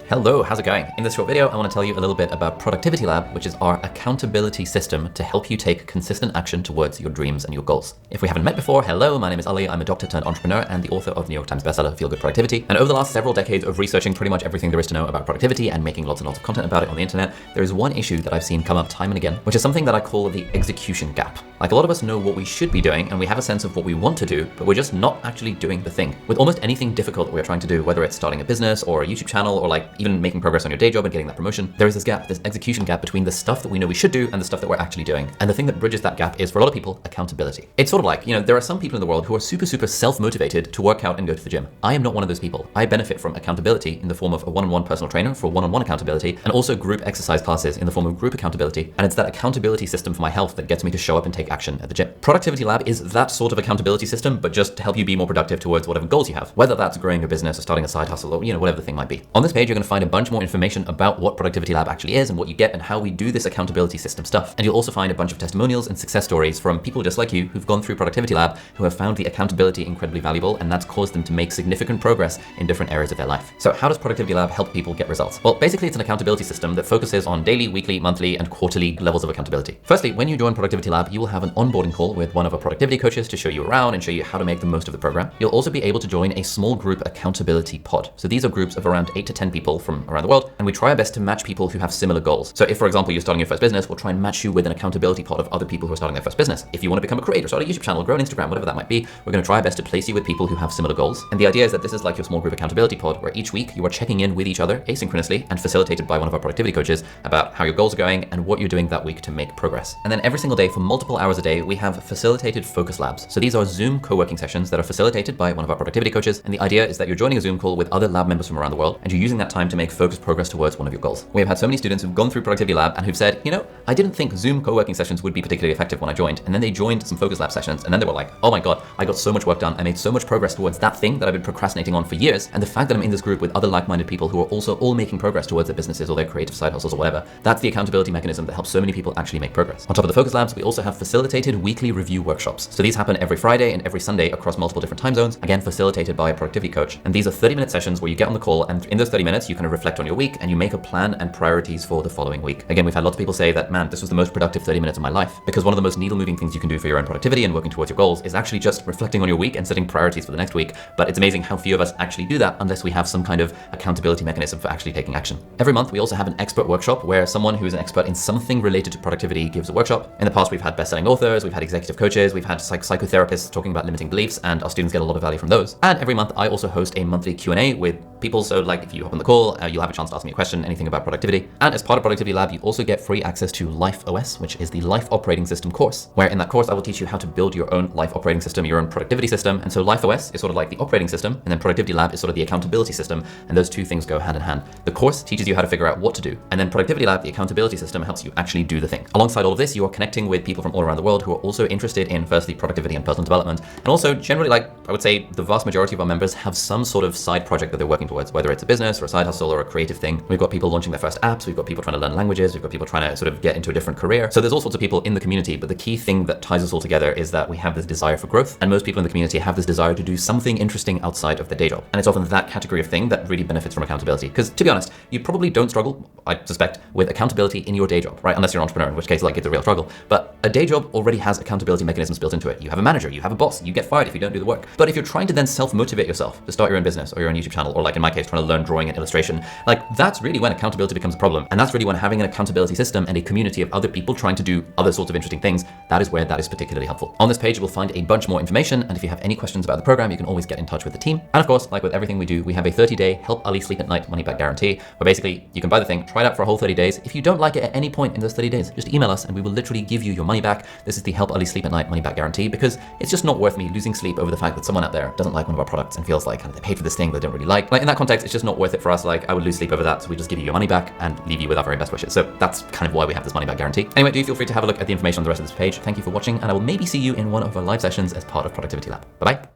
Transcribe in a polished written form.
Hello, how's it going? In this short video, I want to tell you a little bit about Productivity Lab, which is our accountability system to help you take consistent action towards your dreams and your goals. If we haven't met before, hello, my name is Ali. I'm a doctor turned entrepreneur and the author of New York Times bestseller, Feel Good Productivity. And over the last several decades of researching pretty much everything there is to know about productivity and making lots and lots of content about it on the internet, there is one issue that I've seen come up time and again, which is something that I call the execution gap. Like, a lot of us know what we should be doing and we have a sense of what we want to do, but we're just not actually doing the thing. With almost anything difficult that we're trying to do, whether it's starting a business or a YouTube channel or like even making progress on your day job and getting that promotion, there is this gap, this execution gap between the stuff that we know we should do and the stuff that we're actually doing. And the thing that bridges that gap is, for a lot of people, accountability. It's sort of like, there are some people in the world who are super self-motivated to work out and go to the gym. I am not one of those people. I benefit from accountability in the form of a one-on-one personal trainer for one-on-one accountability, and also group exercise classes in the form of group accountability. And it's that accountability system for my health that gets me to show up and take action at the gym. Productivity Lab is that sort of accountability system, but just to help you be more productive towards whatever goals you have, whether that's growing your business or starting a side hustle or whatever the thing might be. On this page, you're going to find a bunch more information about what Productivity Lab actually is and what you get and how we do this accountability system stuff. And you'll also find a bunch of testimonials and success stories from people just like you who've gone through Productivity Lab, who have found the accountability incredibly valuable, and that's caused them to make significant progress in different areas of their life. So how does Productivity Lab help people get results? Well, basically it's an accountability system that focuses on daily, weekly, monthly, and quarterly levels of accountability. Firstly, when you join Productivity Lab, you will have an onboarding call with one of our productivity coaches to show you around and show you how to make the most of the program. You'll also be able to join a small group accountability pod. So these are groups of around 8 to 10 people from around the world, and we try our best to match people who have similar goals. So if, for example, you're starting your first business, we'll try and match you with an accountability pod of other people who are starting their first business. If you want to become a creator, start a YouTube channel, grow an Instagram, whatever that might be, we're going to try our best to place you with people who have similar goals. And the idea is that this is like your small group accountability pod, where each week you are checking in with each other asynchronously and facilitated by one of our productivity coaches about how your goals are going and what you're doing that week to make progress. And then every single day for multiple hours a day, we have facilitated focus labs. So these are Zoom co-working sessions that are facilitated by one of our productivity coaches. And the idea is that you're joining a Zoom call with other lab members from around the world, and you're using that time to make focused progress towards one of your goals. We have had so many students who've gone through Productivity Lab and who've said, I didn't think Zoom co-working sessions would be particularly effective when I joined. And then they joined some focus lab sessions, and then they were like, oh my God, I got so much work done. I made so much progress towards that thing that I've been procrastinating on for years. And the fact that I'm in this group with other like-minded people who are also all making progress towards their businesses or their creative side hustles or whatever, that's the accountability mechanism that helps so many people actually make progress. On top of the focus labs, we also have facilitated weekly review workshops. So these happen every Friday and every Sunday across multiple different time zones, again, facilitated by a productivity coach. And these are 30-minute sessions where you get on the call, and in those 30 minutes, you kind of reflect on your week and you make a plan and priorities for the following week. Again, we've had lots of people say that, man, this was the most productive 30 minutes of my life, because one of the most needle-moving things you can do for your own productivity and working towards your goals is actually just reflecting on your week and setting priorities for the next week. But it's amazing how few of us actually do that unless we have some kind of accountability mechanism for actually taking action. Every month, we also have an expert workshop where someone who is an expert in something related to productivity gives a workshop. In the past, we've had best-selling authors, we've had executive coaches, we've had psychotherapists talking about limiting beliefs, and our students get a lot of value from those. And every month, I also host a monthly Q&A with people. So like if you hop on the call, you'll have a chance to ask me a question, anything about productivity. And as part of Productivity Lab, you also get free access to Life OS, which is the Life Operating System course, where in that course, I will teach you how to build your own life operating system, your own productivity system. And so Life OS is sort of like the operating system, and then Productivity Lab is sort of the accountability system. And those two things go hand in hand. The course teaches you how to figure out what to do. And then Productivity Lab, the accountability system, helps you actually do the thing. Alongside all of this, you are connecting with people from all around the world who are also interested in, firstly, productivity and personal development. And also generally, like I would say, the vast majority of our members have some sort of side project that they're working towards, whether it's a business or a side hustle or a creative thing. We've got people launching their first apps. We've got people trying to learn languages. We've got people trying to sort of get into a different career. So there's all sorts of people in the community, but the key thing that ties us all together is that we have this desire for growth, and most people in the community have this desire to do something interesting outside of their day job. And it's often that category of thing that really benefits from accountability. Because to be honest, you probably don't struggle, I suspect, with accountability in your day job, right? Unless you're an entrepreneur, in which case like it's a real struggle. But a day job already has accountability mechanisms built into it. You have a manager, you have a boss, you get fired if you don't do the work. But if you're trying to then self-motivate yourself to start your own business or your own YouTube channel, or like in my case, trying to learn drawing and illustration, like that's really when accountability becomes a problem. And that's really when having an accountability system and a community of other people trying to do other sorts of interesting things, that is where that is particularly helpful. On this page, you will find a bunch more information. And if you have any questions about the program, you can always get in touch with the team. And of course, like with everything we do, we have a 30-day Help Ali Sleep at Night money back guarantee, where basically you can buy the thing, try it out for a whole 30 days. If you don't like it at any point in those 30 days, just email us and we will literally give you your money back. This is the Help Ali Sleep at Night money back guarantee, because it's just not worth me losing sleep over the fact that someone out there doesn't like one of our products and feels like they paid for this thing they don't really like. Like in that context, it's just not worth it for us. Like I would lose sleep over that. So we just give you your money back and leave you with our very best wishes. So that's kind of why we have this money back guarantee. Anyway, do feel free to have a look at the information on the rest of this page. Thank you for watching, and I will maybe see you in one of our live sessions as part of Productivity Lab. Bye-bye.